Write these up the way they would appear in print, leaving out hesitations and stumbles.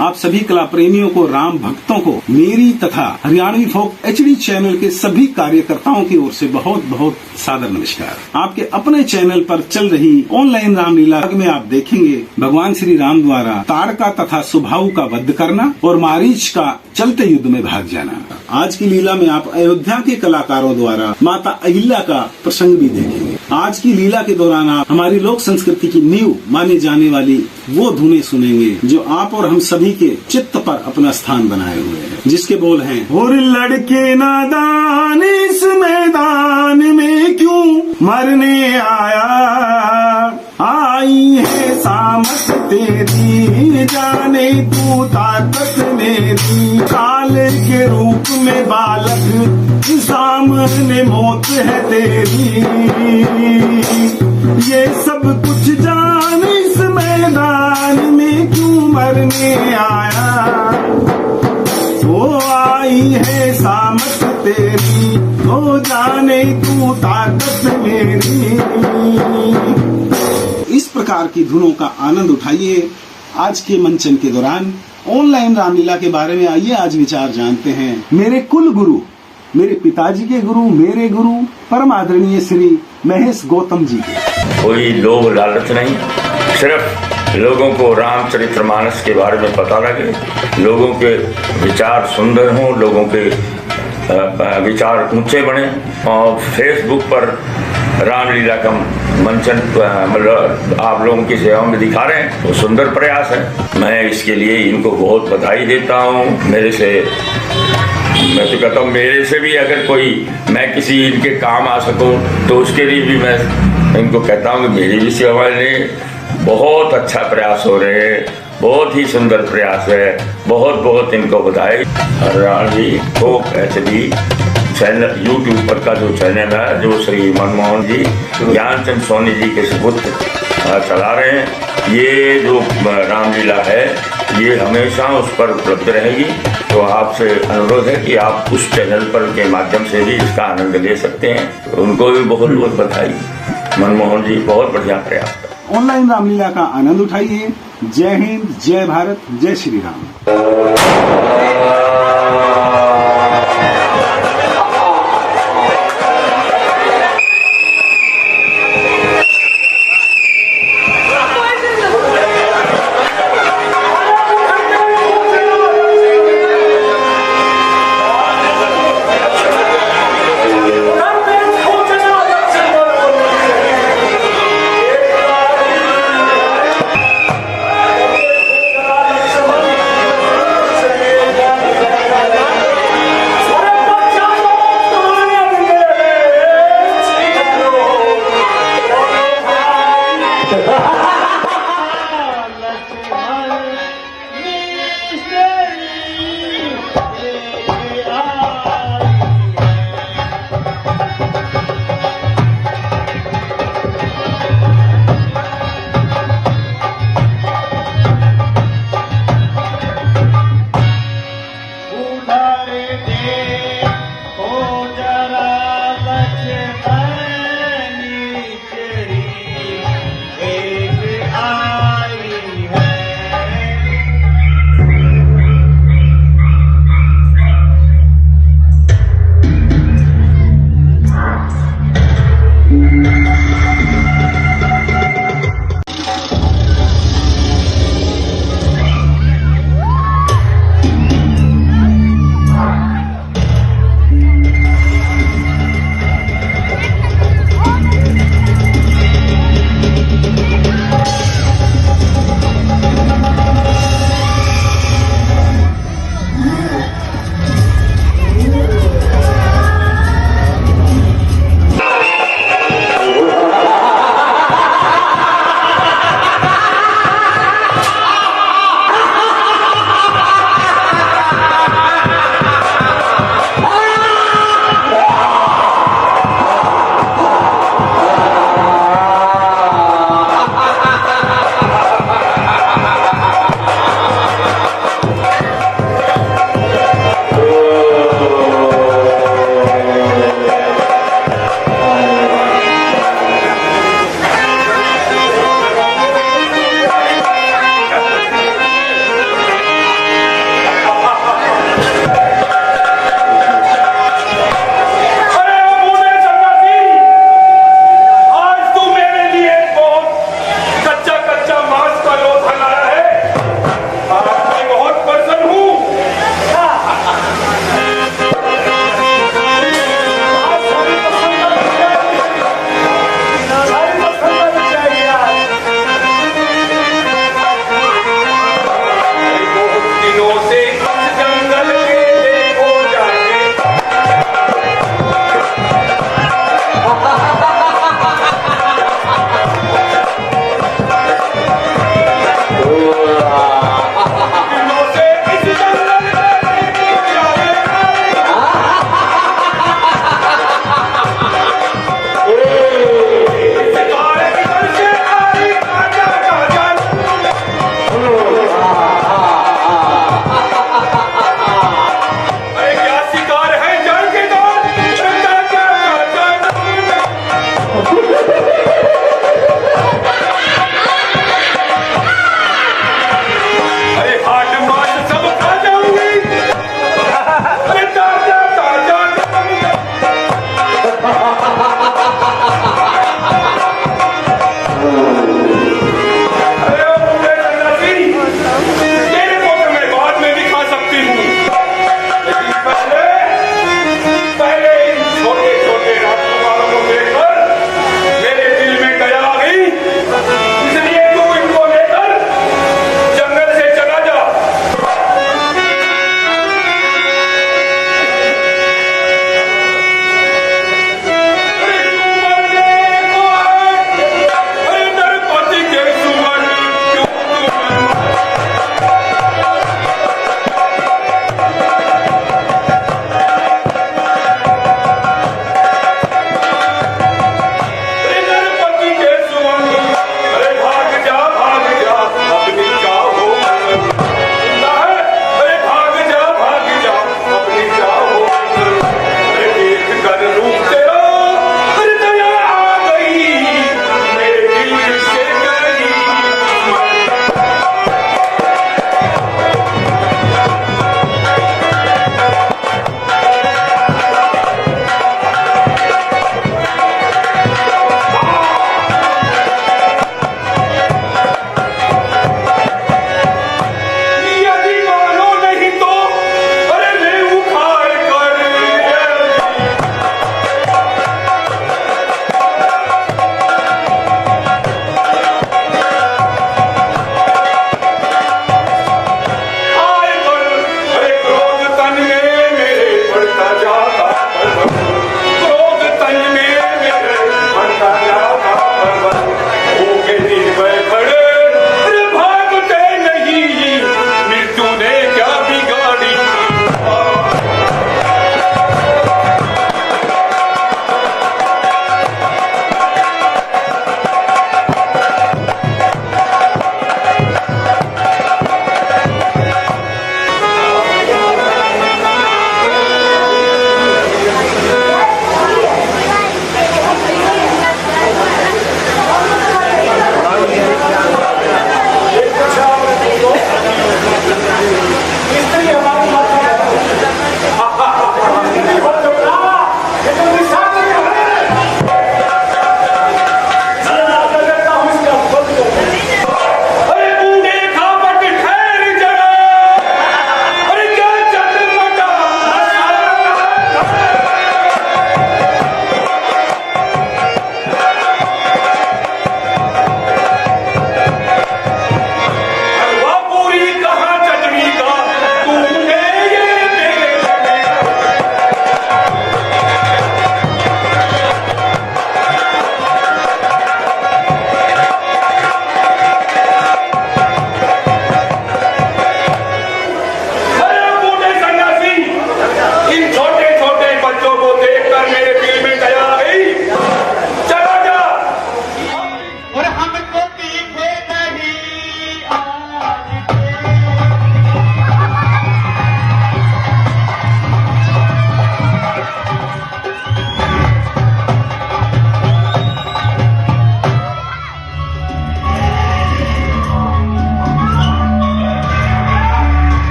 आप सभी कला प्रेमियों को, राम भक्तों को मेरी तथा हरियाणवी फोक HD चैनल के सभी कार्यकर्ताओं की ओर से बहुत बहुत सादर नमस्कार। आपके अपने चैनल पर चल रही ऑनलाइन रामलीला में आप देखेंगे भगवान श्री राम द्वारा ताड़का तथा सुबाहु का वध करना और मारीच का चलते युद्ध में भाग जाना। आज की लीला में आप अयोध्या के कलाकारों द्वारा माता अहिल्या का प्रसंग भी देखेंगे। आज की लीला के दौरान आप हमारी लोक संस्कृति की नींव माने जाने वाली वो धुनें सुनेंगे जो आप और हम सभी के चित्त पर अपना स्थान बनाए हुए हैं, जिसके बोल हैं, और लड़के नादान इस मैदान में क्यों मरने आया, आई है सामत तेरी जाने तू ताकत मेरी, काल के रूप में बालक सामने मौत है तेरी, ये सब कुछ जान इस मैदान में क्यों मरने आया, वो आई है सामत तेरी, वो जाने तू ताकत मेरी। इस प्रकार की धुनों का आनंद उठाइए आज के मंचन के दौरान। ऑनलाइन रामलीला के बारे में आइए आज विचार जानते हैं मेरे कुल गुरु, मेरे पिताजी के गुरु, मेरे गुरु परम आदरणीय श्री महेश गौतम जी के। कोई लोभ लालच नहीं, सिर्फ लोगों को रामचरितमानस के बारे में पता लगे, लोगों के विचार सुंदर हों, लोगों के विचार ऊंचे बने। और फेसबुक पर रामलीला का मंचन मतलब आप लोगों की सेवा में दिखा रहे हैं, तो सुंदर प्रयास है। मैं इसके लिए इनको बहुत बधाई देता हूँ। मैं तो कहता हूँ मेरे से भी अगर मैं किसी इनके काम आ सकूं तो उसके लिए भी मैं इनको कहता हूँ कि मेरी भी सेवा लें। बहुत अच्छा प्रयास हो रहे हैं, बहुत ही सुंदर प्रयास है, बहुत बहुत इनको बधाई। हरियाणवी फोक HD चैनल यूट्यूब पर का जो चैनल है, जो श्री मनमोहन जी ज्ञानचंद सोनी जी के सुपुत्र चला रहे हैं, ये जो रामलीला है ये हमेशा उस पर उपलब्ध रहेगी। तो आपसे अनुरोध है कि आप उस चैनल पर के माध्यम से भी इसका आनंद ले सकते हैं। तो उनको भी बहुत बहुत बधाई। मनमोहन जी बहुत बढ़िया प्रयास कर। ऑनलाइन रामलीला का आनंद उठाइए। जय हिंद, जय भारत, जय श्री राम।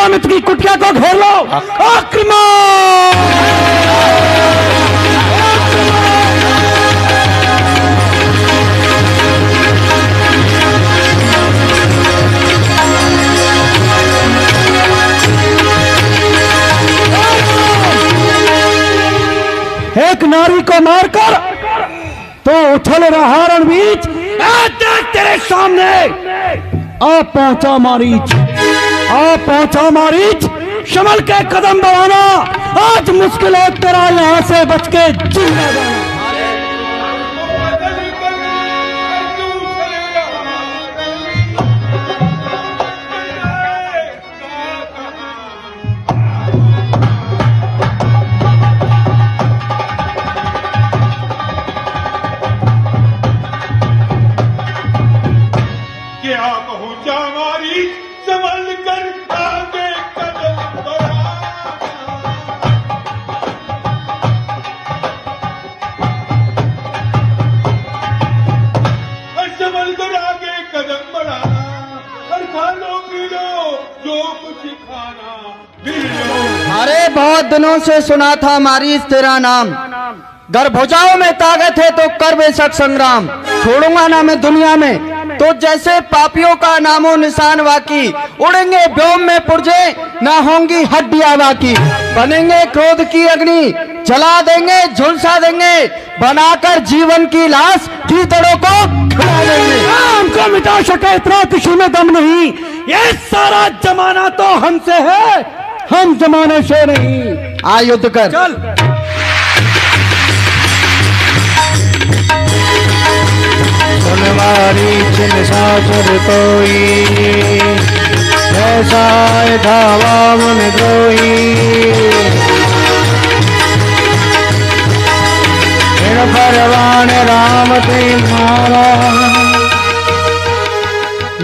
विश्वामित्र की कुटिया को घेर लो। एक नारी को मारकर तो उछल रहा रणवीर, देख तेरे सामने आ पहुंचा मारीच, आ पहुंचा मारीच। शमल के कदम बढ़ाना, आज मुश्किल है तेरा यहां से बच के जिंदा जाना। अरे बहुत दिनों से सुना था मारीच तेरा नाम, गर्भुजाओं में ताकत है तो कर बेशक संग्राम। छोड़ूंगा ना मैं दुनिया में तो जैसे पापियों का नामो निशान वाकी, उड़ेंगे व्योम में पुर्जे ना होंगी हड्डियां बाकी। बनेंगे क्रोध की अग्नि, जला देंगे झुलसा देंगे, बनाकर जीवन की लाश कीचड़ों को खिला देंगे। हमको मिटा सके इतना किसी में दम नहीं, ये सारा जमाना तो हमसे है, हम जमाने से नहीं। आ युद्ध कर। चल। मारीच सासुर कोई, ऐसा धावा मन द्रोही। परवान राम तुम्हारा।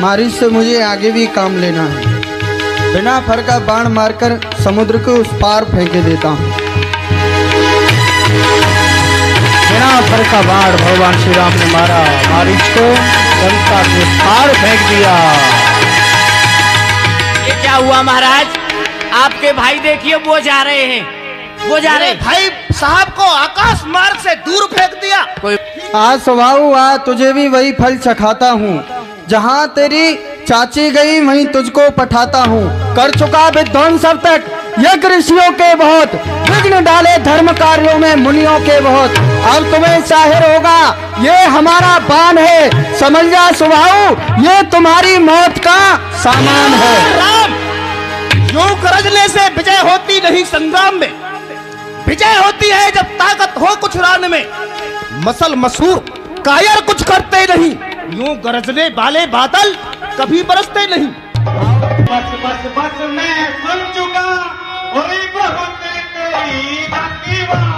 मारीच से मुझे आगे भी काम लेना है, बिना फर का बाण मारकर समुद्र को उस पार फेंक देता हूँ। बिना फर का बाण भगवान श्री राम ने मारा, मारीच को गंगा के पार फेंक दिया। ये क्या हुआ महाराज? आपके भाई देखिए वो जा रहे हैं, वो जा रहे भाई साहब को आकाश मार्ग से दूर फेंक दिया। कोई आज स्वभाव आ तुझे भी वही फल चखाता हूँ, जहाँ तेरी चाची गई वहीं तुझको पठाता हूँ। कर चुका विध्वंस अब तक यज्ञ ऋषियों के बहुत, विघ्न डाले धर्म कार्यों में मुनियों के बहुत। अब तुम्हें जाहिर होगा ये हमारा बाण है, समझ जा स्वभाव ये तुम्हारी मौत का सामान है। राम, यूं गरजने से विजय होती नहीं संग्राम में, विजय होती है जब ताकत हो कुछ रान में। मसल मसूर कायर कुछ करते नहीं, यूं गरजने वाले बादल कभी बरसते नहीं। बस बस बस मैं सुन चुका, हुई बहुत तेरी बाकी बात।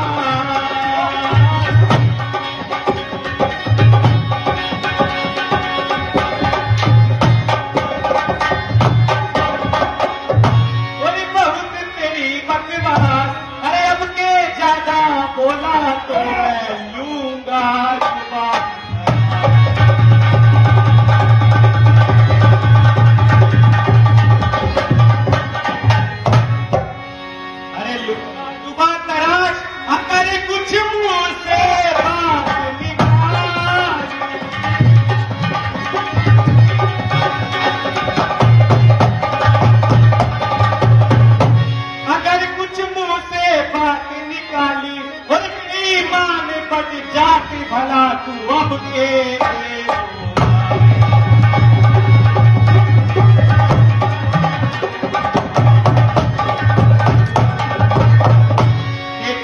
हुई बहुत तेरी बकवास, अरे अब के ज्यादा बोला तो मैं लूंगा जवाब। जाति भला तू अब के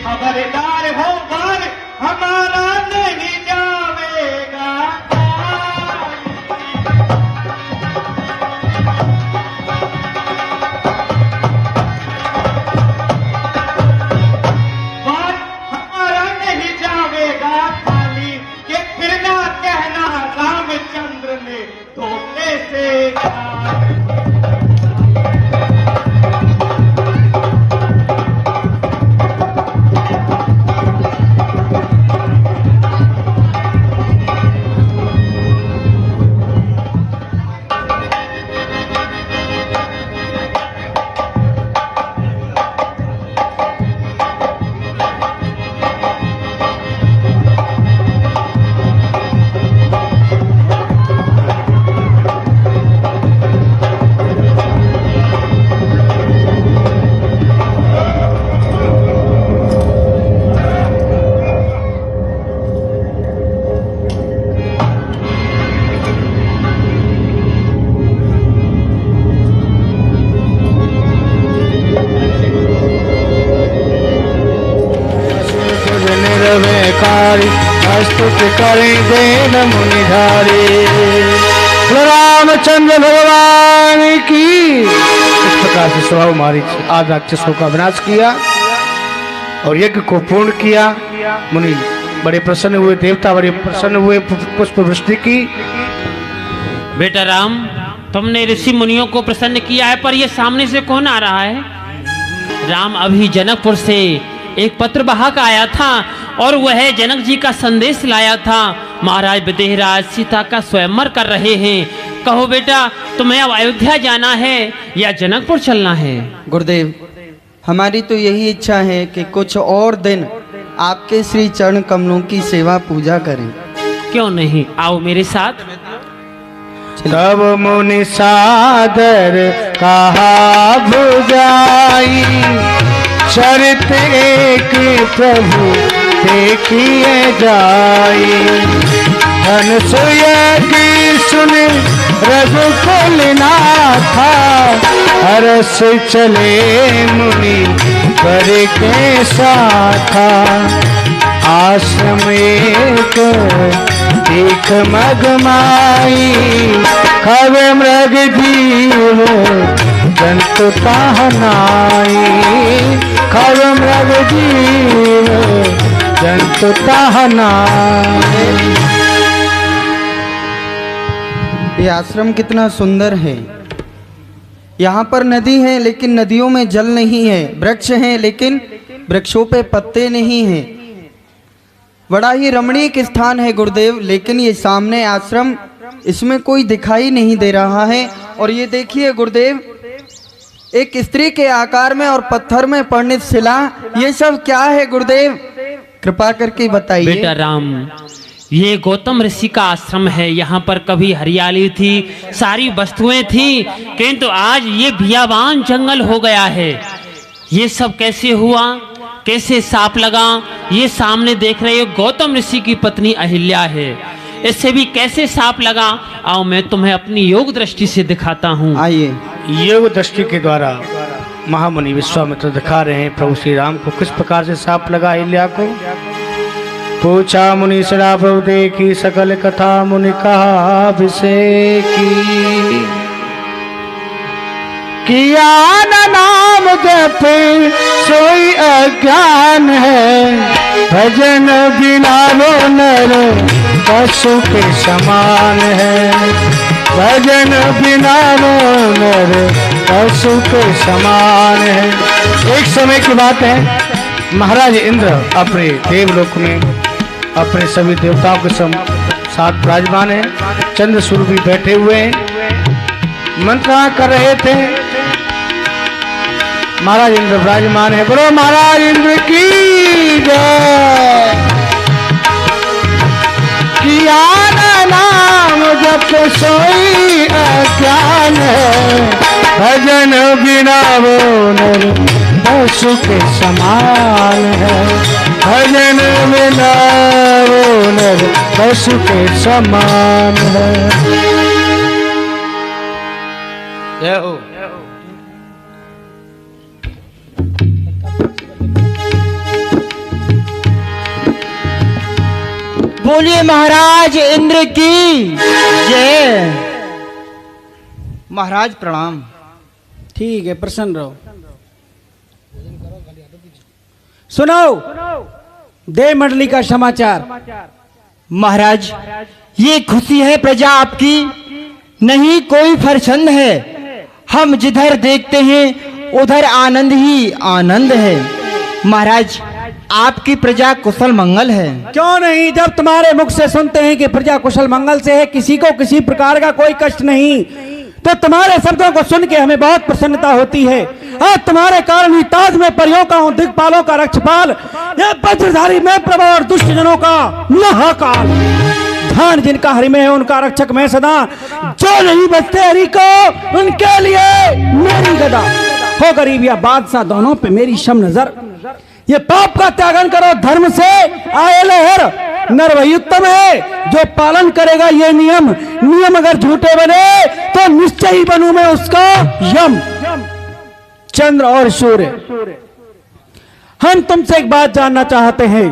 खबरदार हो बार हमारा नहीं जावेगा। बार हमारा नहीं जावेगा खाली, कि फिर ना कहना रामचंद्र ने धोखे से सुख करेंगे न मुनिधारे। रामचंद्र भगवान की। इस प्रकार से स्वभाव मारीच आठ राक्षसों का विनाश किया और यज्ञ को पूर्ण किया। मुनि बड़े प्रसन्न हुए, देवता बड़े प्रसन्न हुए, पुष्प वृष्टि की। बेटा राम, तुमने ऋषि मुनियों को प्रसन्न किया है, पर ये सामने से कौन आ रहा है? राम, अभी जनकपुर से एक पत्र वाहक आया था और वह जनक जी का संदेश लाया था। महाराज विदेहराज सीता का स्वयंवर कर रहे हैं। कहो बेटा, तुम्हें अब अयोध्या जाना है या जनकपुर चलना है? गुरुदेव, हमारी तो यही इच्छा है कि कुछ और दिन आपके श्री चरण कमलों की सेवा पूजा करें। क्यों नहीं, आओ मेरे साथ। तब मुनि सादर कहा बुझाई, चरित एक प्रभु देखिए जाई। धनुषय की सुन रघुकुल नाथा, हरस चले मुनि वर के साथा। आश्रम एक देख मगमाई, खग मृग जीव जंतु ताहनाई। खग मृग जीव जंतु ताहनाई। ये आश्रम कितना सुंदर है। यहाँ पर नदी है लेकिन नदियों में जल नहीं है, वृक्ष हैं लेकिन वृक्षों पे पत्ते नहीं हैं। बड़ा ही रमणीक स्थान है गुरुदेव, लेकिन ये सामने आश्रम, इसमें कोई दिखाई नहीं दे रहा है। और ये देखिए गुरुदेव, एक स्त्री के आकार में और पत्थर में परिणित शिला, ये सब क्या है गुरुदेव? कृपा करके बताइए। बेटा राम, ये गौतम ऋषि का आश्रम है। यहाँ पर कभी हरियाली थी, सारी वस्तुएं थी, किंतु आज ये बियाबान जंगल हो गया है। ये सब कैसे हुआ, कैसे साप लगा? ये सामने देख रहे हो गौतम ऋषि की पत्नी अहिल्या है, इससे भी कैसे साप लगा? आओ मैं तुम्हें अपनी योग दृष्टि से दिखाता हूँ। आइए। योग दृष्टि के द्वारा महामुनि विश्वामित्र दिखा रहे हैं प्रभु श्री राम को किस प्रकार से साप लगा अहिल्या को। पूछा मुनि सड़ा प्रभु देखी, सकल कथा मुनि कहा विषय की। किया न नाम जपे सोई अज्ञान है, भजन बिना रो नर पशु के समान है। भजन बिना रो नर पशु के समान है। एक समय की बात है, महाराज इंद्र अपने देवलोक में अपने सभी देवताओं के साथ विराजमान है। चंद्र सूर्य भी बैठे हुए हैं, मंत्रणा कर रहे थे। महाराज इंद्र विराजमान है। बोलो महाराज इंद्र की जय। किया न नाम जप सोई अज्ञान है, भजन बिना वो नर पशु के समान है। भजन बिना वो नर पशु के समान है। जय हो। बोलिए महाराज इंद्र की जय। महाराज प्रणाम। ठीक है, प्रसन्न रहो। सुनो देव मंडली का समाचार। महाराज, ये खुशी है प्रजा आपकी, नहीं कोई फर्जंद है। हम जिधर देखते हैं उधर आनंद ही आनंद है। महाराज, आपकी प्रजा कुशल मंगल है। क्यों नहीं, जब तुम्हारे मुख से सुनते हैं कि प्रजा कुशल मंगल से है, किसी को किसी प्रकार का कोई कष्ट नहीं, तो तुम्हारे शब्दों को सुन के हमें बहुत प्रसन्नता होती है। आज तुम्हारे कारण ही ताज में परियों का हूँ, दिक्पालों का रक्षपाल, ये वज्रधारी मैं प्रभु और दुष्ट जनों का महाकाल। धान जिनका हरि में है उनका रक्षक मैं सदा, जो नहीं बचते हरि को उनके लिए मेरी गदा। हो गरीब या बादशाह दोनों पे मेरी शम नजर। ये पाप का त्यागन करो, धर्म से आए लहर, नर वही उत्तम है जो पालन करेगा ये नियम। नियम अगर झूठे बने तो निश्चय ही बनूं मैं उसका यम। चंद्र और सूर्य, हम तुमसे एक बात जानना चाहते हैं।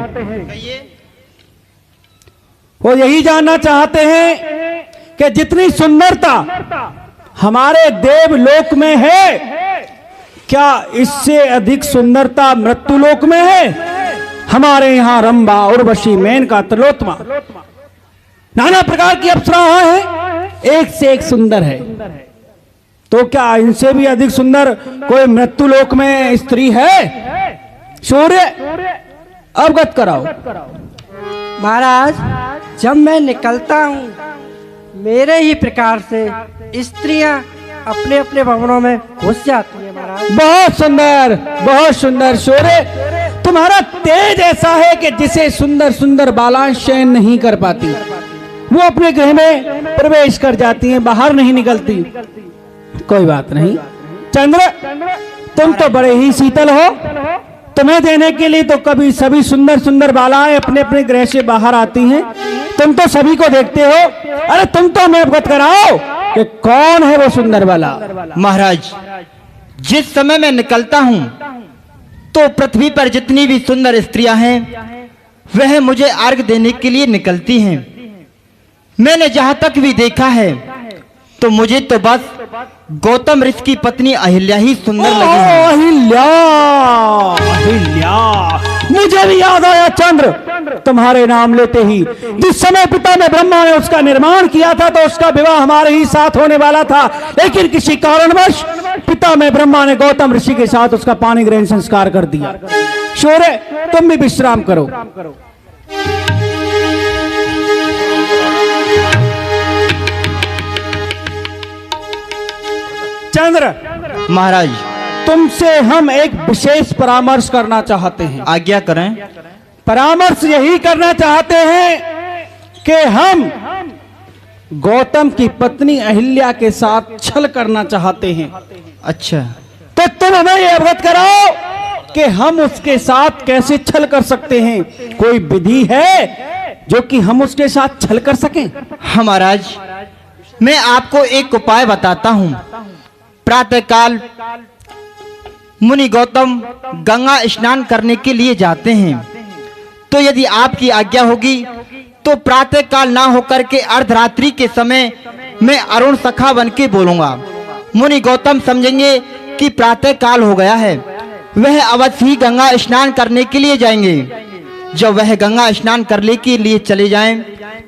वो यही जानना चाहते हैं कि जितनी सुंदरता हमारे देवलोक में है, क्या इससे अधिक सुंदरता मृत्युलोक में है? हमारे यहां रंभा, उर्वशी, मेनका, त्रिलोत्मा, नाना प्रकार की अप्सराएं हैं, एक से एक सुंदर है। तो क्या इनसे भी अधिक सुंदर कोई मृत्युलोक में स्त्री है? सूर्य अवगत कराओ। महाराज, जब मैं निकलता हूँ, मेरे ही प्रकार से स्त्रियां अपने अपने भवनों में घुस जाती हैं महाराज। बहुत सुंदर, बहुत सुंदर। सूर्य, तुम्हारा तेज ऐसा है कि जिसे सुंदर सुंदर बालाएं शयन नहीं कर पाती, वो अपने गृह में प्रवेश कर जाती हैं, बाहर नहीं निकलती। कोई बात नहीं चंद्र, तुम तो बड़े ही शीतल हो, तुम्हें देने के लिए तो कभी सभी सुंदर सुंदर बालाएं अपने अपने गृह से बाहर आती हैं। तुम तो सभी को देखते हो। अरे तुम तो हमें अवगत कराओ कि कौन है वो सुंदर बाला। महाराज, जिस समय मैं निकलता हूँ तो पृथ्वी पर जितनी भी सुंदर स्त्रियां हैं वह मुझे अर्घ देने के लिए निकलती हैं। मैंने जहां तक भी देखा है तो मुझे तो बस गौतम ऋषि की पत्नी अहिल्या ही सुंदर लगी है। अहिल्या, अहिल्या, मुझे भी याद आया चंद्र, तुम्हारे नाम लेते ही जिस समय पिता ने ब्रह्मा ने उसका निर्माण किया था तो उसका विवाह हमारे ही साथ होने वाला था, लेकिन किसी कारणवश पिता में ब्रह्मा ने गौतम ऋषि के साथ उसका पानी ग्रहण संस्कार कर दिया। सूर्य, तुम भी विश्राम करो। चंद्र महाराज, तुमसे हम एक विशेष परामर्श करना चाहते हैं। आज्ञा करें। परामर्श यही करना चाहते हैं कि हम गौतम की पत्नी अहिल्या के साथ छल करना चाहते हैं। अच्छा, तो तुम हमें ये अवगत कराओ कि हम उसके साथ कैसे छल कर सकते हैं। कोई विधि है जो कि हम उसके साथ छल कर सकें? हाँ महाराज, मैं आपको एक उपाय बताता हूँ। प्रातःकाल मुनि गौतम गंगा स्नान करने के लिए जाते हैं, तो यदि आपकी आज्ञा होगी तो प्रातःकाल ना होकर के अर्धरात्रि के समय मैं अरुण सखा बन के बोलूंगा। मुनि गौतम समझेंगे कि प्रातःकाल हो गया है, वह अवश्य ही गंगा स्नान करने के लिए जाएंगे। जब वह गंगा स्नान करने के लिए चले जाएं,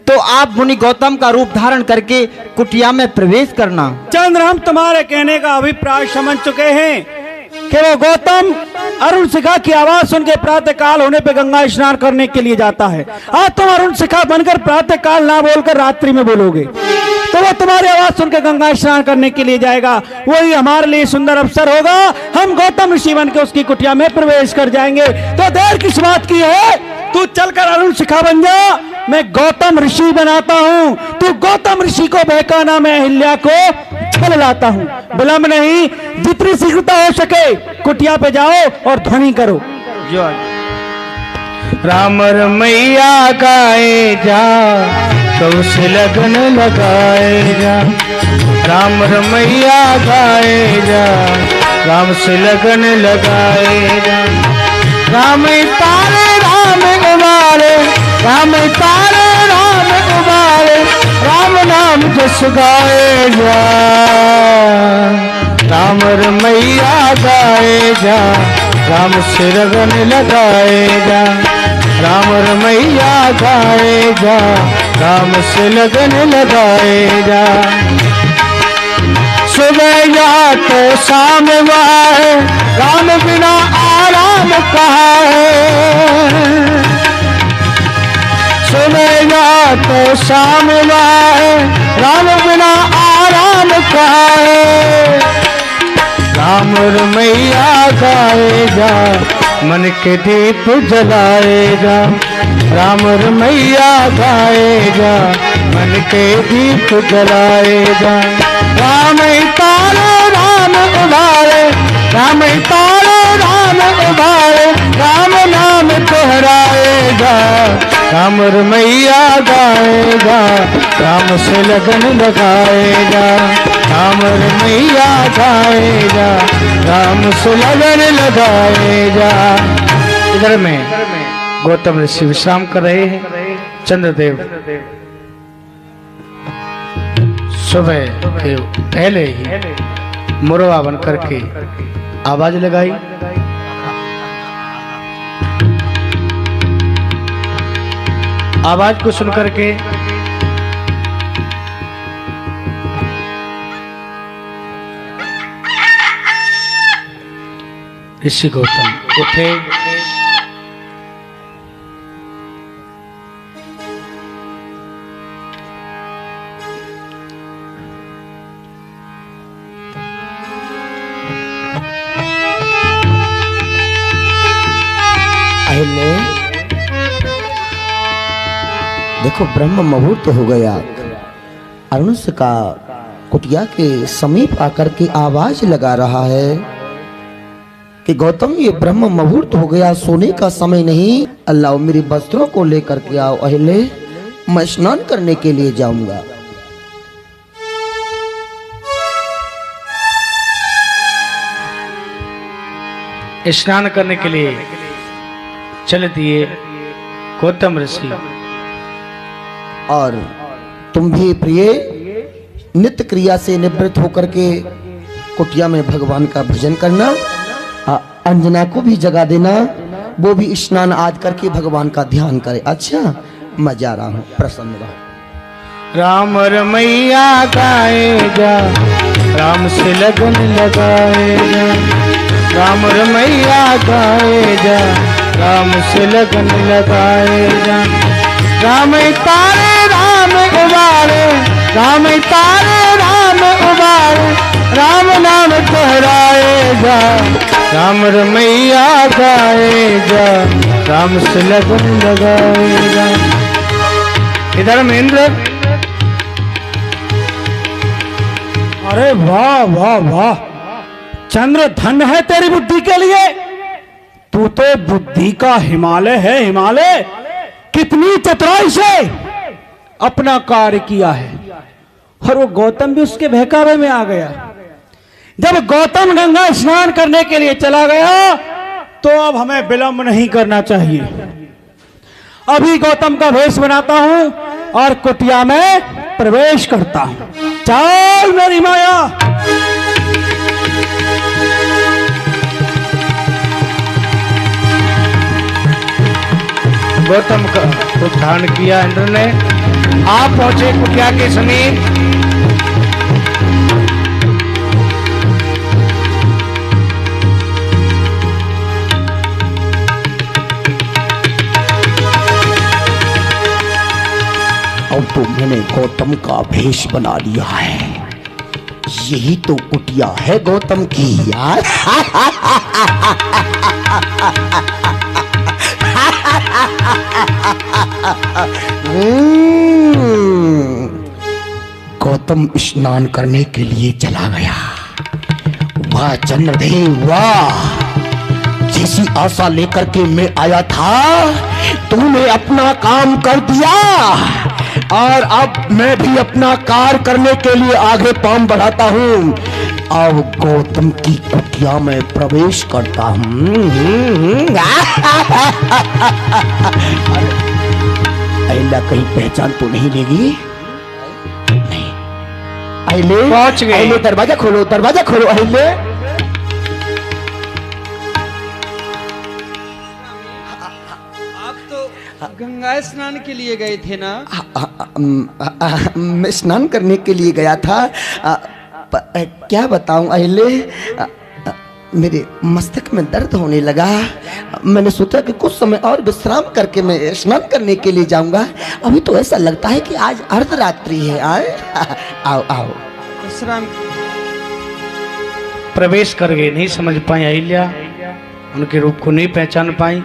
तो आप मुनि गौतम का रूप धारण करके कुटिया में प्रवेश करना। चंद्र, हम तुम्हारे कहने का अभिप्राय समझ चुके हैं कि वो गौतम अरुण शिखा की आवाज सुन के प्रातः काल होने पे गंगा स्नान करने के लिए जाता है। आज तुम अरुण शिखा बनकर प्रातः काल ना बोलकर रात्रि में बोलोगे तो वो तुम्हारी आवाज सुनकर गंगा स्नान करने के लिए जाएगा। वही हमारे लिए सुंदर अवसर होगा। हम गौतम ऋषि बन के उसकी कुटिया में प्रवेश कर जाएंगे। तो देर किस बात की है? तू चलकर अरुण शिखा बन जा, मैं गौतम ऋषि बनाता हूँ। तू गौतम ऋषि को बहकाना, मैं अहिल्या को छल लाता हूँ। विलंब नहीं, जितनी शीघ्रता हो सके कुटिया पे जाओ और ध्वनि करो। राम रमैया गाए जा, तो से लगन लगाए जा। राम रमैया गाए जा, राम से लगन लगाए जा। राम तारे राम उबारे, राम तारे राम उबारे, राम नाम जस गाए जा। राम रमैया गाए जा, राम से लगन लगाए जा। राम रमैया गाए जा, राम से लगन लगाए जा। सुबह या तो शाम वाहे, राम बिना आराम कहाँ है। सुबह या तो शाम वाहे, राम बिना आराम कहाँ है। राम रमैया गाए जा, मन के दीप जलाए जा। राम रमैया गाए जा, मन के दीप जलाए जा। राम तारो राम उबारे, राम तारो राम उबारे, राम नाम दोहराए जा। राम रमैया गाएगा, राम से लगन लगाएगा। राम रमैया गाएगा, राम से लगन लगाएगा। इधर में गौतम ऋषि विश्राम कर रहे हैं। चंद्रदेव सुबह के पहले ही मुरवा बन करके आवाज लगाई। आवाज को सुन करके ऋषि गौतम उठे, देखो ब्रह्म मुहूर्त हो गया। अनुष्का का कुटिया के समीप आकर के आवाज लगा रहा है कि गौतम ये ब्रह्म मुहूर्त हो गया, सोने का समय नहीं। अल्लाह मेरे वस्त्रों को लेकर के आओ अहले, मैं स्नान करने के लिए जाऊंगा। स्नान करने के लिए चल दिए गौतम ऋषि। और तुम भी प्रिय नित्य क्रिया से निवृत्त होकर के कुटिया में भगवान का भजन करना। अंजना को भी जगा देना, वो भी स्नान आज करके भगवान का ध्यान करे। अच्छा मैं जा रहा हूँ, प्रसन्न रहो। राम रमैया गाए जा, राम से लगन लगाए जा। राम रमैया गाए जा, राम से लगन लगाए जा। राम तारे राम उबारे, राम तारे राम उबारे, राम नाम दोहराए जा। राम रमैया गाए जा, राम से लगन लगाए जा। इधर महेंद्र, अरे वाह वाह वाह, चंद्र धन्य है तेरी बुद्धि के लिए। तू तो बुद्धि का हिमालय है, हिमालय। कितनी चतुराई से अपना कार्य किया है। और वो गौतम भी उसके बहकावे में आ गया। जब गौतम गंगा स्नान करने के लिए चला गया तो अब हमें विलंब नहीं करना चाहिए। अभी गौतम का वेश बनाता हूं और कुटिया में प्रवेश करता हूं। चल मेरी माया। गौतम का उद्धान किया इंद्र ने। आप पहुंचे कुटिया के समीप। अब तो मैंने गौतम का भेष बना लिया है। यही तो कुटिया है गौतम की यार। गौतम स्नान करने के लिए चला गया। वाह चंद्रदेव वाह, जैसी आशा लेकर के मैं आया था तूने अपना काम कर दिया। और अब मैं भी अपना कार्य करने के लिए आगे पांव बढ़ाता हूँ। अब गौतम की कुटिया में प्रवेश करता हूँ। अहिल्या कहीं पहचान तो नहीं लेगी? नहीं। अहिल्या पहुंच गए। अहिल्या दरवाजा खोलो, दरवाजा खोलो अहिल्या। गंगा स्नान के लिए गए थे ना? मैं स्नान करने के लिए गया था। क्या बताऊं अहिल्या, मेरे मस्तक में दर्द होने लगा। मैंने सोचा कि कुछ समय और विश्राम करके मैं स्नान करने के लिए जाऊंगा। अभी तो ऐसा लगता है कि आज अर्धरात्रि है। आओ आओ। विश्राम प्रवेश कर गए, नहीं समझ पाई अहिल्या, उनके रूप को नहीं पहचान पाई।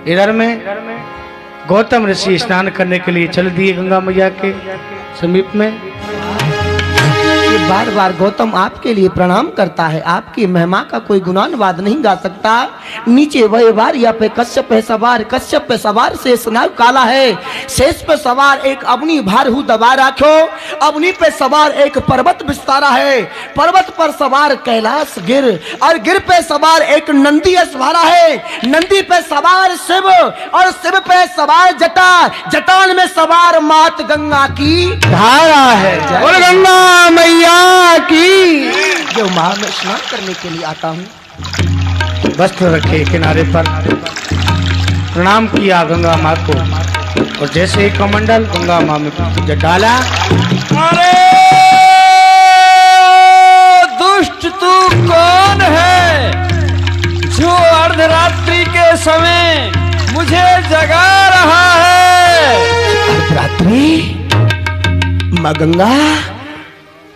इधर में गौतम ऋषि स्नान करने के लिए चल दिए गंगा मैया के समीप में। ये बार बार गौतम आपके लिए प्रणाम करता है, आपकी महिमा का कोई गुणानुवाद नहीं गा सकता। नीचे वह वारिया पे कश्यप है सवार, कश्यप पे सवार शेष नाग काला है, शेष पे सवार एक अवनी भारहु दबा राखो, अवनी पे सवार एक पर्वत विस्तारा है, पर्वत पर सवार कैलाश गिर, और गिर पे सवार एक नंदी अस्वारा है, नंदी पे सवार शिव, और शिव पे सवार जटा, जटान में सवार मात गंगा की धारा है। बोल गंगा मैया की। जो माँ में स्नान करने के लिए आता हूँ। वस्त्र रखे किनारे पर, प्रणाम किया गंगा माँ को, और जैसे एक कमंडल गंगा माँ में डाला। अरे दुष्ट तू कौन है जो अर्धरात्रि के समय मुझे जगा रहा है? अर्धरात्रि? माँ गंगा,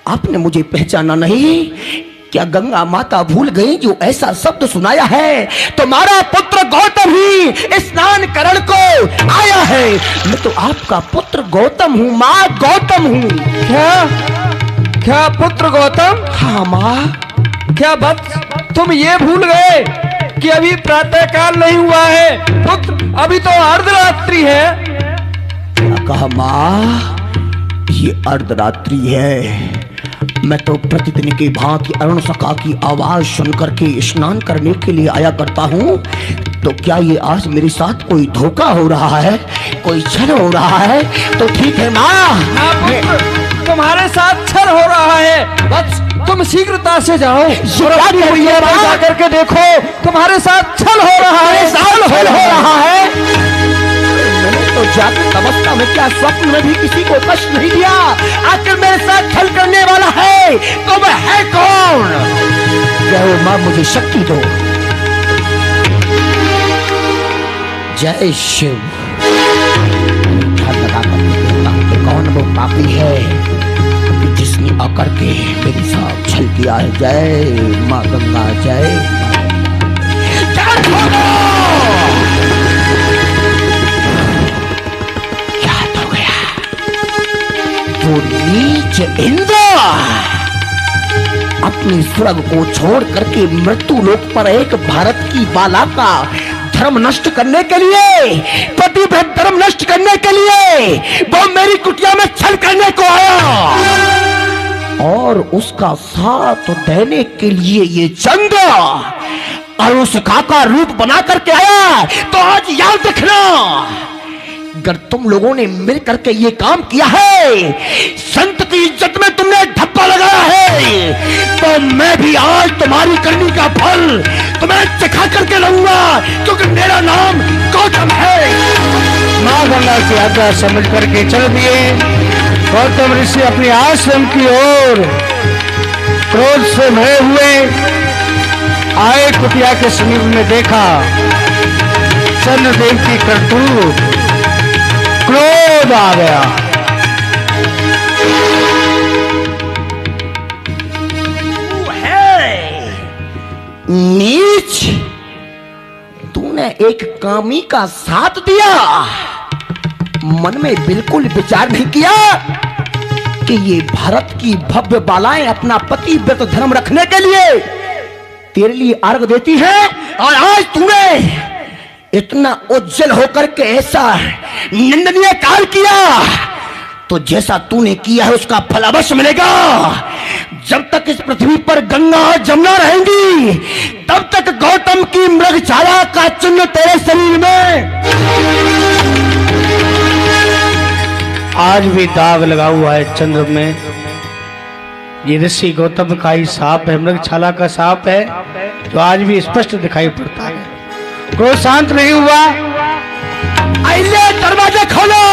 आपने मुझे पहचाना नहीं? क्या गंगा माता भूल गई जो ऐसा शब्द सुनाया है? तुम्हारा पुत्र गौतम ही स्नान करण को आया है। मैं तो आपका पुत्र गौतम हूँ माँ, गौतम हूँ। क्या पुत्र गौतम? हाँ माँ। क्या बस तुम ये भूल गए कि अभी प्रातः काल नहीं हुआ है पुत्र, अभी तो अर्धरात्रि है। क्या कहा माँ? ये अर्धरात्रि है। मैं तो प्रतिदिन की भांति अरुण सखा की आवाज सुनकर के स्नान करने के लिए आया करता हूँ। तो क्या ये आज मेरे साथ कोई धोखा हो रहा है, कोई छल हो रहा है? तो ठीक है माँ, तुम्हारे साथ छल हो रहा है। बस तुम शीघ्रता से जाओ, जाकर के देखो तुम्हारे साथ छल हो रहा है, छल हो रहा है। तो जागृत अवस्था में क्या स्वप्न में भी किसी को कष्ट नहीं दिया? आखिर मेरे साथ छल करने वाला है तो वह है कौन? जय हो मां, मुझे शक्ति दो। जय शिव। लगा कर देखता हूं कि कौन वो पापी है जिसने आकर के मेरे साथ छल किया है। जय मां गंगा, जय। वो नीच इंद्र अपनी स्वर्ग को छोड़ करके मृत्यु लोक पर एक भारत की बाला का धर्म नष्ट करने के लिए, पति पे धर्म नष्ट करने के लिए वो मेरी कुटिया में छल करने को आया, और उसका साथ देने के लिए ये चंद्र अरुण सखा का रूप बना करके आया। तो आज याद रखना, अगर तुम लोगों ने मिल करके ये काम किया है, संत की इज्जत में तुमने धप्पा लगाया है, तो मैं भी आज तुम्हारी करनी का फल तुम्हें चखा करके लाऊंगा, क्योंकि मेरा नाम गौतम है। माँ गंगा की आज्ञा समझ करके चल दिए गौतम ऋषि अपने आश्रम की ओर। क्रोध से भरे हुए आए, कुटिया के समीप में देखा चंद्रदेव की करतूत, क्रोध आ गया। नीच, तूने एक कामी का साथ दिया, मन में बिल्कुल विचार नहीं किया कि ये भारत की भव्य बालाएं अपना पति व्रत धर्म रखने के लिए तेरे लिए अर्घ देती है, और आज तूने इतना उज्जवल होकर के ऐसा निंदनीय कार्य किया। तो जैसा तूने किया है उसका फल अवश्य मिलेगा। जब तक इस पृथ्वी पर गंगा और जमुना रहेंगी, तब तक गौतम की मृगछाया का चिन्ह तेरे शरीर में आज भी दाग लगा हुआ है चंद्र में। ये ऋषि गौतम का ही सांप है, मृगछाला का सांप है, जो आज भी स्पष्ट दिखाई पड़ता है। क्रोध शांत नहीं हुआ। आइए दरवाजा खोलो।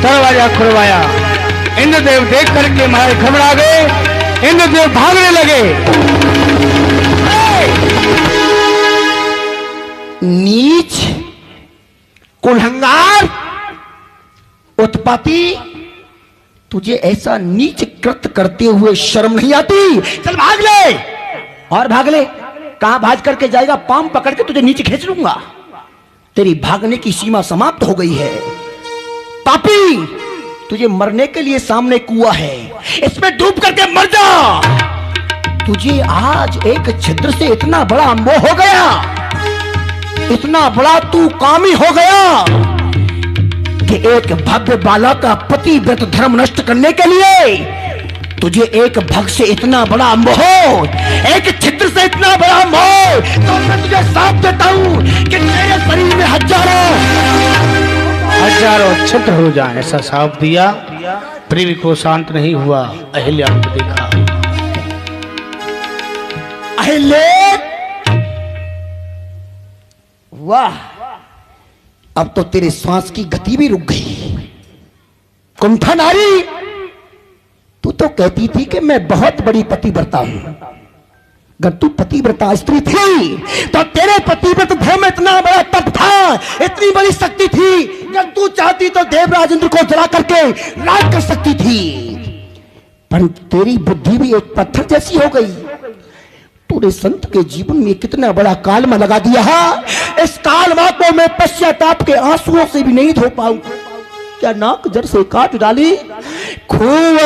दरवाजा खुलवाया। इंद्रदेव देख करके महाराज घबरा गए। इंद्रदेव भागने लगे। नीच, कुलहंगार, उत्पाती, तुझे ऐसा नीच कृत्य करते हुए शर्म नहीं आती? चल भाग ले। और भाग ले। कहां भाग करके जाएगा? पाम पकड़ के तुझे नीचे खींच लूंगा। तेरी भागने की सीमा समाप्त हो गई है। पापी, तुझे मरने के लिए सामने कुआं है, इसमें डूब करके मर जा। तुझे आज एक छिद्र से इतना बड़ा मोह हो गया, इतना बड़ा तू कामी हो गया कि एक भव्य बालक का पतिव्रत धर्म नष्ट करने के लिए तुझे एक भग से इतना बड़ा मोह, एक छिद्र से इतना बड़ा मोह। तो मैं तुझे साफ देता हूं कि तेरे शरीर में हजारों छिद्र हो जाए, ऐसा साफ दिया। पृथ्वी को शांत नहीं हुआ। अहिल्या को देखा। अहिल्य, वाह, अब तो तेरे श्वास की गति भी रुक गई। कुंठा नारी, तू तो कहती थी कि मैं बहुत बड़ी पतिव्रता हूं। अगर तू पतिव्रता स्त्री थी तो तेरे पतिव्रत धर्म में इतना बड़ा तप था, इतनी बड़ी शक्ति थी, जब तू चाहती तो देवराज इंद्र को जला करके राज कर सकती थी। पर तेरी बुद्धि भी एक पत्थर जैसी हो गई। तूने संत के जीवन में कितना बड़ा कालमा लगा दिया है। इस कालमा को मैं पश्चाताप के आंसुओं से भी नहीं धो पाऊंगा। क्या नाक जड़ से काट डाली, खूब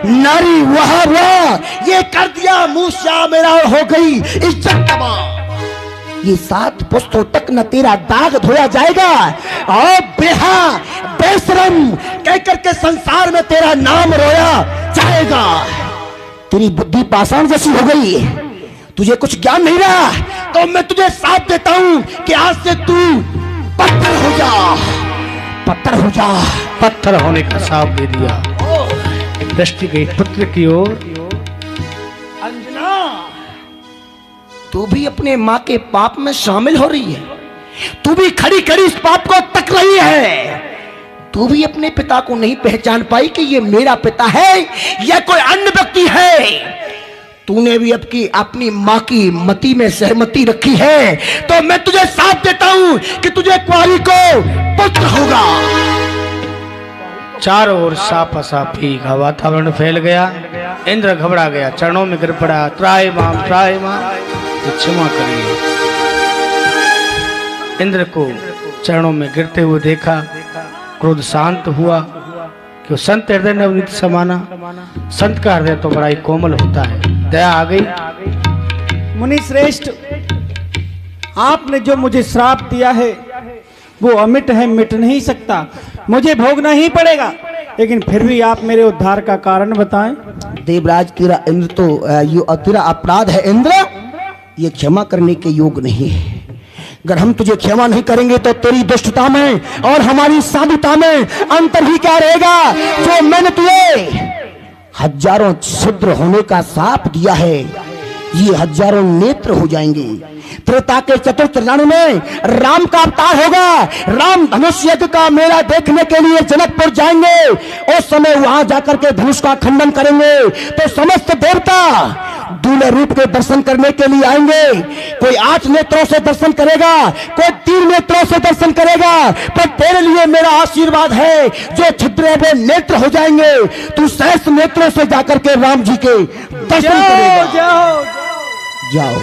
नारी, वाह वाह, ये कर दिया, मूसा मेरा हो गई इज्जत तबाह। ये 7 पुस्तों तक न तेरा दाग धोया जाएगा। और बेहा बेशरम कह करके संसार में तेरा नाम रोया जाएगा। तेरी बुद्धि पाषाण जैसी हो गई, तुझे कुछ ज्ञान नहीं रहा। तो मैं तुझे साथ देता हूं कि आज से तू पत्थर हो जा, पत्थर हो जा। पत्थर होने का साफ दे दिया। दृष्टि गई पुत्र की ओर। अंजना, तू भी अपने माँ के पाप में शामिल हो रही है। तू भी खड़ी खड़ी इस पाप को तक रही है। तू भी अपने पिता को नहीं पहचान पाई कि ये मेरा पिता है या कोई अन्य व्यक्ति है। तूने भी अपनी माँ की मति में सहमति रखी है। तो मैं तुझे साथ देता हूं कि तुझे कुंवारी को पुत्र होगा। चारों ओर साफी का वातावरण फैल गया। इंद्र घबरा गया, चरणों में गिर पड़ा। त्राय माम क्षमा करिए। इंद्र को चरणों में गिरते हुए देखा, क्रोध शांत हुआ कि वो संत हृदय ने अवनीत समाना। संत का हृदय तो बड़ा ही कोमल होता है। दया आ गई। मुनि श्रेष्ठ, आपने जो मुझे श्राप दिया है वो अमिट है, मिट नहीं सकता, मुझे भोगना ही पड़ेगा। लेकिन फिर भी आप मेरे उद्धार का कारण बताएं। देवराज, तेरा इंद्र तो तेरा अपराध है इंद्र, ये क्षमा करने के योग नहीं है। अगर हम तुझे क्षमा नहीं करेंगे तो तेरी दुष्टता में और हमारी साधुता में अंतर ही क्या रहेगा। जो मैंने तुझे हजारों छिद्र होने का शाप दिया है, ये हजारों नेत्र हो जाएंगे। त्रेता के चतुर्थ रण में राम का अवतार होगा। राम धनुष यज्ञ का मेला देखने के लिए जनकपुर जाएंगे। उस समय वहां जाकर के धनुष का खंडन करेंगे तो समस्त देवता दूल्हे रूप के दर्शन करने के लिए आएंगे। कोई 8 नेत्रों से दर्शन करेगा, कोई 3 नेत्रों से दर्शन करेगा। पर तेरे लिए मेरा आशीर्वाद है, जो छिद्र है वो नेत्र हो जाएंगे। तू सहस्त्र नेत्रों से जाकर के राम जी के दर्शन करेगा। जाओ जाओ।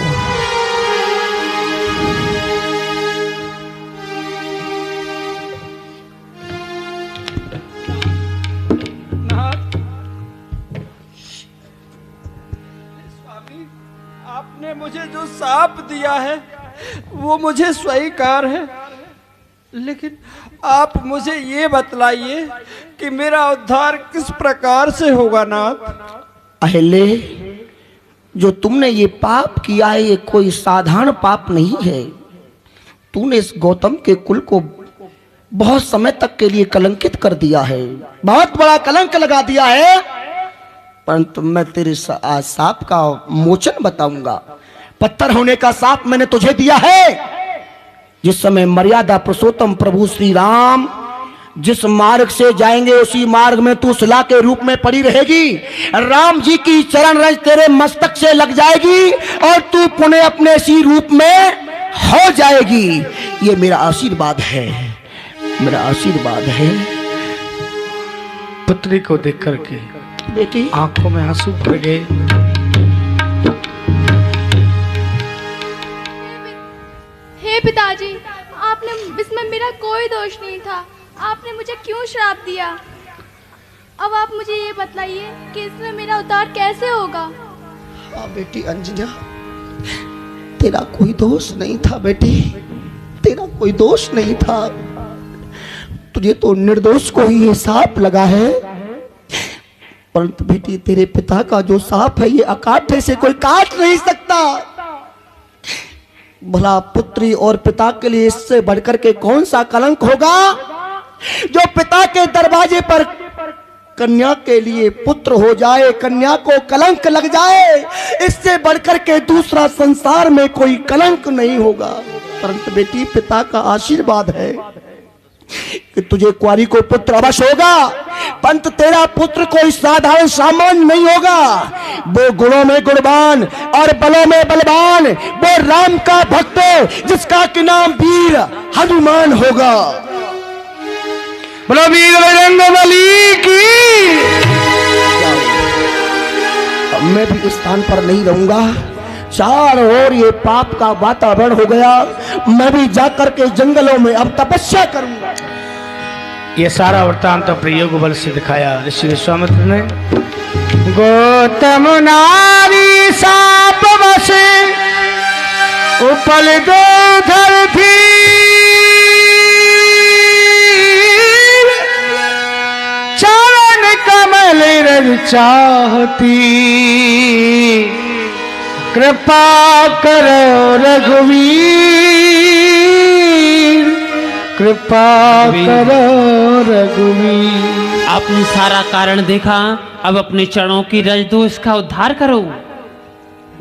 आपने मुझे जो शाप दिया है वो मुझे स्वीकार है, लेकिन आप मुझे ये बतलाइए कि मेरा उद्धार किस प्रकार से होगा नाथ। अहिल्य, जो तुमने ये पाप किया है ये कोई साधारण पाप नहीं है। तूने इस गौतम के कुल को बहुत समय तक के लिए कलंकित कर दिया है, बहुत बड़ा कलंक लगा दिया है। परंतु मैं तेरे साप का मोचन बताऊंगा। पत्थर होने का साप मैंने तुझे दिया है। जिस समय मर्यादा पुरुषोत्तम प्रभु श्री राम जिस मार्ग से जाएंगे उसी मार्ग में तू शिला के रूप में पड़ी रहेगी। राम जी की चरण रज तेरे मस्तक से लग जाएगी और तू पुनः अपने इसी रूप में हो जाएगी। ये मेरा आशीर्वाद है, मेरा आशीर्वाद है। पुत्री को देख करके बेटी आंखों में आंसू भर गए। हे पिताजी, आपने इसमें मेरा कोई दोष नहीं था। आपने मुझे क्यों श्राप दिया? अब आप मुझे ये बतलाइए कि इसमें मेरा उद्धार कैसे होगा। हाँ बेटी अंजना, तेरा कोई दोष नहीं था बेटी, तेरा कोई दोष नहीं था। तुझे तो निर्दोष को ही ये साप लगा है, परंतु बेटी तेरे पिता का जो साप है ये अकाट्य से कोई काट नहीं सकता। भला पुत्री और पिता के लिए इससे बढ़कर के कौन सा कलंक होगा जो पिता के दरवाजे पर कन्या के लिए पुत्र हो जाए, कन्या को कलंक लग जाए। इससे बढ़कर के दूसरा संसार में कोई कलंक नहीं होगा। परंतु बेटी पिता का आशीर्वाद है कि तुझे कुंवारी को पुत्र अवश्य होगा, परंतु तेरा पुत्र कोई साधारण सामान्य नहीं होगा। वो गुणों में गुणवान और बलों में बलवान, वो राम का भक्त जिसका कि नाम वीर हनुमान होगा। बोलो वीर बजरंग बली की। अब मैं भी इस स्थान पर नहीं रहूंगा, चारों ओर ये पाप का वातावरण हो गया। मैं भी जाकर के जंगलों में अब तपस्या करूंगा। ये सारा वृत्तांत तो प्रयोग बल से दिखाया ऋषि विश्वामित्र ने। गौतम नारी साप बसे उपल दो धर थी, चरण कमल रज चाहती, कृपा करो रघुवीर, कृपा करो रघुवीर। आपने सारा कारण देखा, अब अपने चरणों की रज दो, इसका उद्धार करो।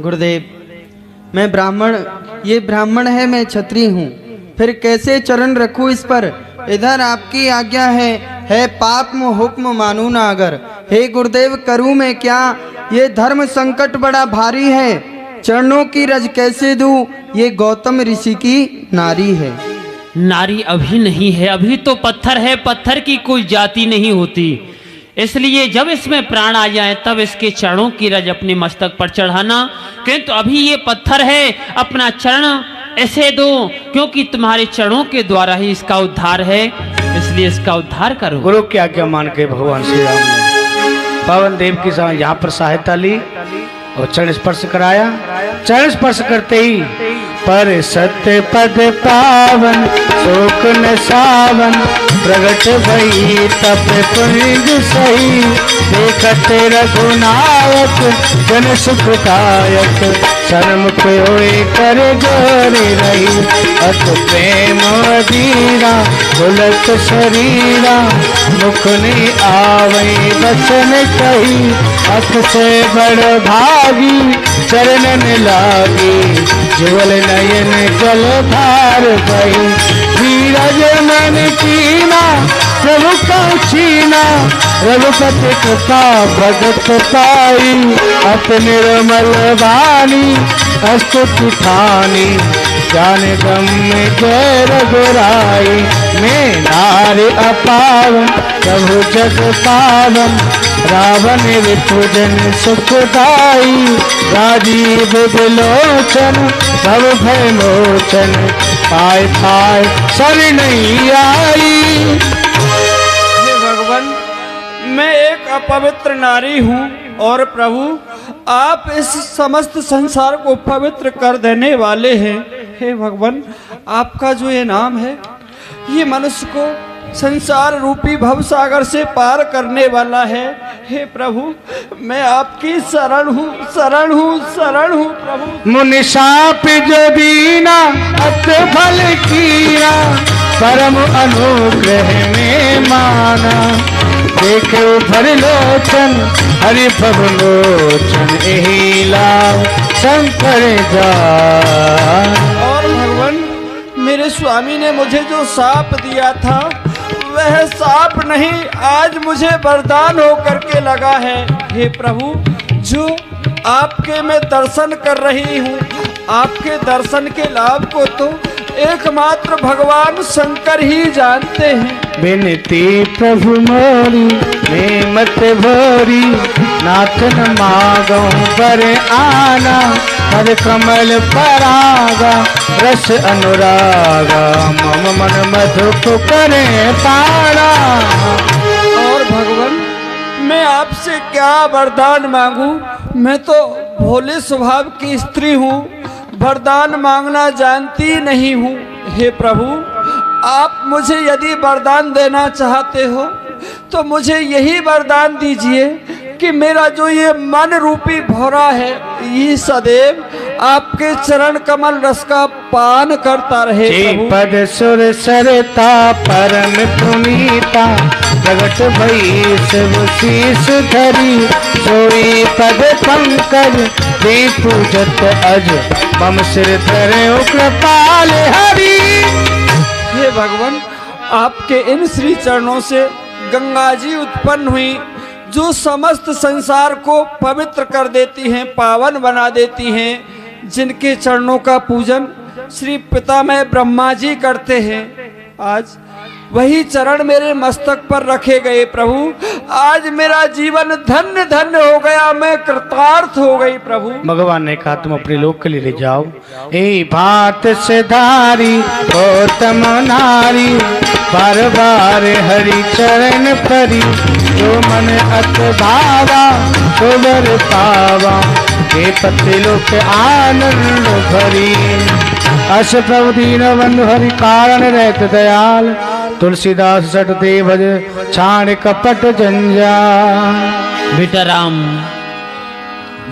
गुरुदेव, मैं ब्राह्मण, ये ब्राह्मण है, मैं क्षत्रिय हूँ, फिर कैसे चरण रखूँ इस पर। इधर आपकी आज्ञा है पाप हुक्म मानू ना अगर। हे गुरुदेव, करूँ मैं क्या, ये धर्म संकट बड़ा भारी है। चरणों की रज कैसे दूं, ये गौतम ऋषि की नारी है। नारी अभी नहीं है, अभी तो पत्थर है, पत्थर की कोई जाति नहीं होती। इसलिए जब इसमें प्राण आ जाए तब इसके चरणों की रज अपने मस्तक पर चढ़ाना, किंतु अभी ये पत्थर है, अपना चरण ऐसे दो, क्योंकि तुम्हारे चरणों के द्वारा ही इसका उद्धार है, इसलिए इसका उद्धार करो। गुरु की आज्ञा मान के भगवान श्री राम ने पवन देव की यहाँ पर सहायता ली और चरण स्पर्श कराया। चरण स्पर्श करते ही पर सत्य पद पावन शोक न सावन, प्रगट भई तप पुंज सही, देखत रघुनायक जन सुखदायक, शर्म होए कर जोरे रही, अत प्रेम अधीरा भुलत शरीरा, मुख ने आवै बचन कही, अख से बड़ भागी चरणन लागी, जुवल नयन जल धार बही, धीरज मन कीना प्रभु का छीना, रघुपति कृपा भगत पाई, अत निर्मल वाणी अस्तुति ठानी, जान गम में जय रघुराई, मैं नारी अपावन प्रभु जग पावन, रावण विपुजन सुखदाई, राजीव बिलोचन भव भय मोचन, पाय पाय सर नहीं आई। हे भगवान, मैं एक अपवित्र नारी हूँ और प्रभु आप इस समस्त संसार को पवित्र कर देने वाले हैं। हे भगवान, आपका जो ये नाम है ये मनुष्य को संसार रूपी भव सागर से पार करने वाला है। हे प्रभु, मैं आपकी शरण हूँ, शरण हूँ, शरण हूँ प्रभु। मुनि साप जो दीना अत फल कीना, परम अनुग्रह में माना, देखे भर लोचन हरि भव लोचन, एहि लाभ शंकर जान। और भगवान, मेरे स्वामी ने मुझे जो साप दिया था वह साप नहीं, आज मुझे वरदान होकर के लगा है। हे प्रभु, जो आपके मैं दर्शन कर रही हूँ, आपके दर्शन के लाभ को तो एकमात्र भगवान शंकर ही जानते हैं। विनती प्रभु मोरी मैं मत भोरी, नाथ न मागो पर आना, पद कमल परागा रस अनुरागा, मम मन मधुप करे पाना। और भगवान, मैं आपसे क्या वरदान मांगू? मैं तो भोले स्वभाव की स्त्री हूँ, वरदान मांगना जानती नहीं हूँ। हे प्रभु, आप मुझे यदि वरदान देना चाहते हो तो मुझे यही वरदान दीजिए कि मेरा जो ये मन रूपी भौरा है ये सदैव आपके चरण कमल रस का पान करता रहे। प्रभु। पद सुर सरता परम पुनीता प्रगट भई शिव शीस धरी सोई पद पंकज दे पूजत अज मम सिर धरे कृपाल हरि। हे भगवान, आपके इन श्री चरणों से गंगा जी उत्पन्न हुई जो समस्त संसार को पवित्र कर देती हैं, पावन बना देती हैं, जिनके चरणों का पूजन श्री पितामह ब्रह्मा जी करते हैं। आज वही चरण मेरे मस्तक पर रखे गए। प्रभु, आज मेरा जीवन धन्य धन्य हो गया, मैं कृतार्थ हो गई। प्रभु, भगवान ने कहा तुम अपने लोक के लिए ले जाओ। ए भात से धारी गौतम नारी बार बार हरि चरण परी जो मन अत भावा तो बर पावा हे पति लोक आनंद भरी। अस प्रभु दीन बंधु हरि कारण रहत दयाल तुलसीदास सट दे भज छाण कपट जंजाल। बेटा राम,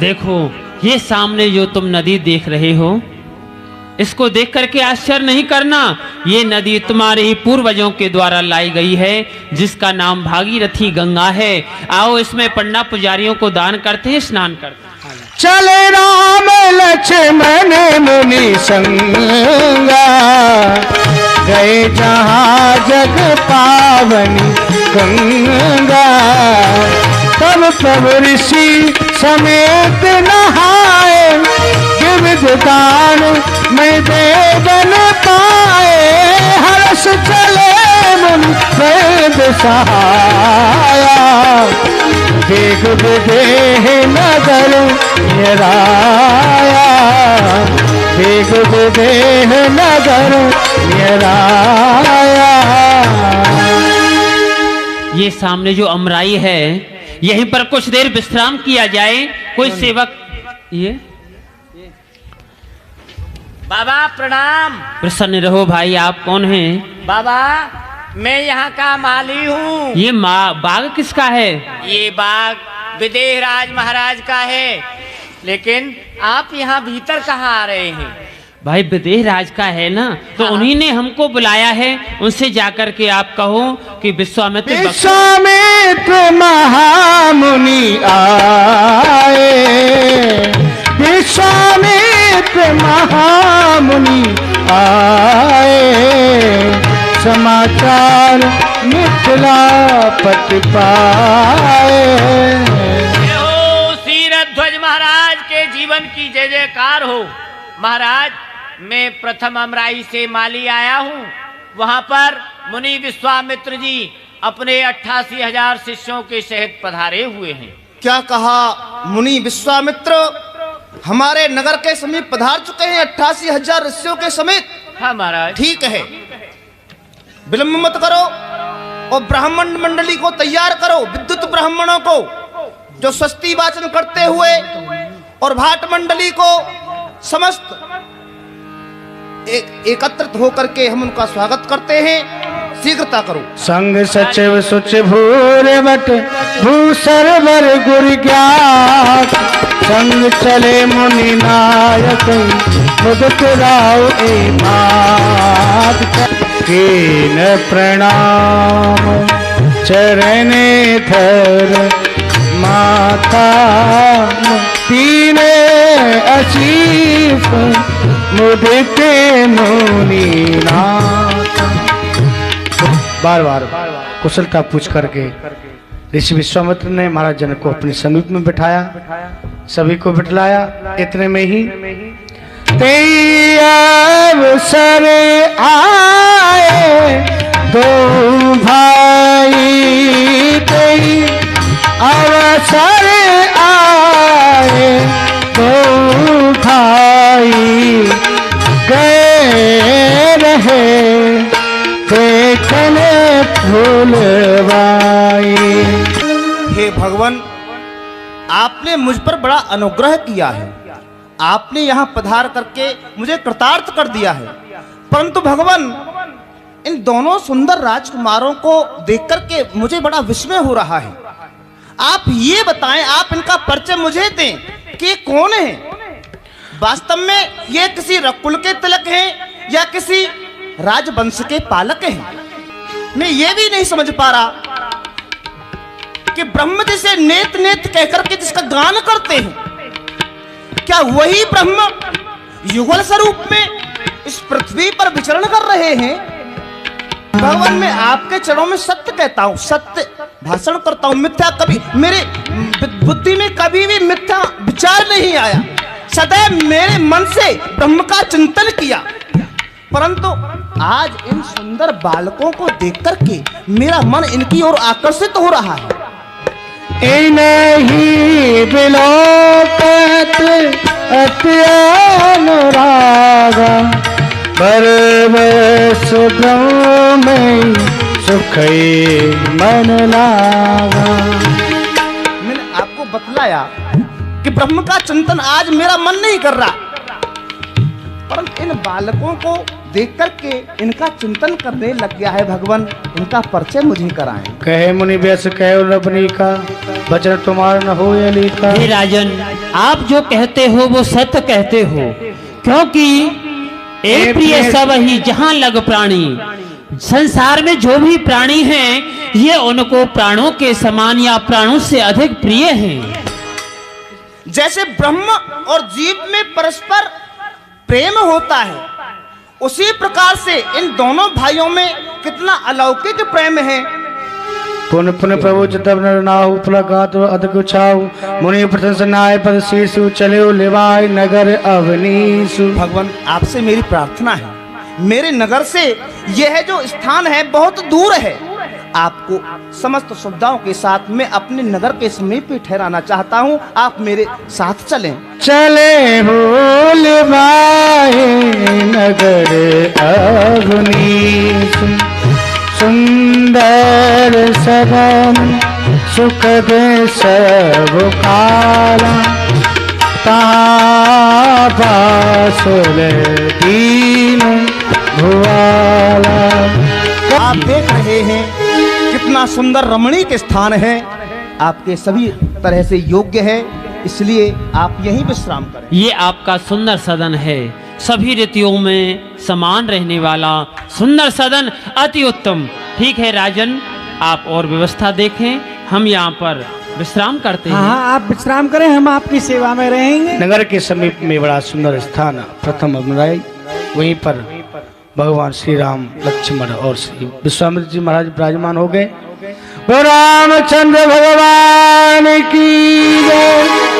देखो ये सामने जो तुम नदी देख रहे हो, इसको देख करके आश्चर्य नहीं करना। ये नदी तुम्हारे ही पूर्वजों के द्वारा लाई गई है, जिसका नाम भागीरथी गंगा है। आओ इसमें पंडा पुजारियों को दान करते हैं, स्नान करते हैं। चले राम लक्ष्मण मुनि संगा गए जहाँ जग पावनी गंगा तब प्रभु ऋषि समेत नहाए विविध दान में देवन पाए हर्ष चले मन वेद सहाया वेग विदेह नगर निराया वेग विदेह नगर निराया। ये सामने जो अमराई है, यहीं पर कुछ देर विश्राम किया जाए। कोई सेवक ये बाबा प्रणाम। प्रसन्न रहो भाई। आप कौन हैं? बाबा, मैं यहाँ का माली हूँ। ये बाग किसका है? ये बाग विदेह राज महाराज का है, लेकिन आप यहाँ भीतर कहाँ आ रहे हैं? भाई विदेह राज का है ना, तो उन्हीं ने हमको बुलाया है। उनसे जाकर के आप कहो कि विश्वामित्र महामुनि आए विश्वामित्र महामुनि आए समाचार मिथिलापति पाए। ध्वज महाराज के जीवन की जय जयकार हो। महाराज, मैं प्रथम अमराई से माली आया हूँ। वहाँ पर मुनि विश्वामित्र जी अपने 88,000 शिष्यों के सहित पधारे हुए हैं। क्या कहा मुनि विश्वामित्र हमारे नगर के समीप पधार चुके हैं 88,000 ऋषियों के समेत? हाँ महाराज। ठीक है, विलंब मत करो और ब्राह्मण मंडली को तैयार करो, विद्युत ब्राह्मणों को जो स्वस्ति वाचन करते हुए और भाट मंडली को समस्त एकत्रित होकर के हम उनका स्वागत करते हैं। शीघ्रता करो। संग सचिव सुच भूरे बट भूसरवर गुर ज्ञात संग चले मुनि नायक मुदत राव ए बात कीन प्रणाम चरणे धर माथा तीने अशीफ मुदते मुनि नाथ। बार बार कुशलता पूछ करके ऋषि विश्वामित्र ने महाराज जनक को अपने समीप में बिठाया, सभी को बिठलाया। इतने में ही तेई अवसर आए दो भाई तेई अवसर आए दो भाई गए रहे देखने फूलवाई। हे भगवान मुझ पर बड़ा अनुग्रह किया है। आपने यहाँ पधार करके मुझे कृतार्थ कर दिया है। परंतु भगवान, इन दोनों सुंदर राजकुमारों को देख करके मुझे बड़ा विस्मय हो रहा है। आप ये बताएं, आप इनका परिचय मुझे दें कि ये कौन है। वास्तव में ये किसी रकुल के तिलक हैं या किसी राजवंश के पालक हैं। मैं ये भी नहीं समझ पा रहा कि ब्रह्म जिसे नेत नेत कहकर के जिसका गान करते हैं, क्या वही ब्रह्म युगल स्वरूप में इस पृथ्वी पर विचरण कर रहे हैं। भगवान, मैं आपके चरणों में सत्य कहता हूं, सत्य भाषण करता हूं। मिथ्या कभी मेरे बुद्धि में कभी भी मिथ्या विचार नहीं आया। सदैव मेरे मन से ब्रह्म का चिंतन किया। परंतु आज इन सुंदर बालकों को देख करके मेरा मन इनकी ओर आकर्षित हो रहा है। इन्हीं बिलोकत अति अनुरागा, परवश ब्रह्म में सुख मन लागा। मैंने आपको बतलाया कि ब्रह्म का चिंतन आज मेरा मन नहीं कर रहा, परंतु इन बालकों को देख करके इनका चिंतन करने लग गया है। भगवान, इनका परिचय मुझे कराएं। कहे मुनि व्यास कहे लबनी का, वचन तुम्हारा न हो या लीका। हे राजन, आप जो कहते हो वो सत्य कहते हो, क्योंकि एक प्रिय सब ही जहां लग प्राणी। संसार में जो भी प्राणी हैं, ये उनको प्राणों के समान या प्राणों से अधिक प्रिय हैं। जैसे ब्रह्म और जीव में परस्पर प्रेम होता है, उसी प्रकार से इन दोनों भाइयों में कितना अलौकिक प्रेम है। पुन पुन प्रभु तब नर नाहु पुलगात अधक छाऊ, मुनि प्रशंसनाय पद शीशु चले लेवाय नगर अवनीसु। भगवान, आपसे मेरी प्रार्थना है, मेरे नगर से यह जो स्थान है बहुत दूर है। आपको समस्त सुविधाओं के साथ मैं अपने नगर के समीप ही ठहराना चाहता हूँ। आप मेरे साथ चलें। चले भूल भाई नगर अवनीसु, सुंदर सदन सुखद सब काला, बासुर दीन भुआला। आप देख रहे हैं कितना सुंदर रमणीक स्थान है, आपके सभी तरह से योग्य है, इसलिए आप यहीं विश्राम करें। ये आपका सुंदर सदन है, सभी रीतियों में समान रहने वाला सुंदर सदन, अति उत्तम। ठीक है राजन, आप और व्यवस्था देखें, हम यहाँ पर विश्राम करते हैं। हाँ, आप विश्राम करें, हम आपकी सेवा में रहेंगे। नगर के समीप में बड़ा सुंदर स्थान प्रथम अमराई, वहीं पर भगवान श्री राम, लक्ष्मण और श्री विश्वामित्र जी महाराज विराजमान हो गए। रामचंद्र भगवान की जय।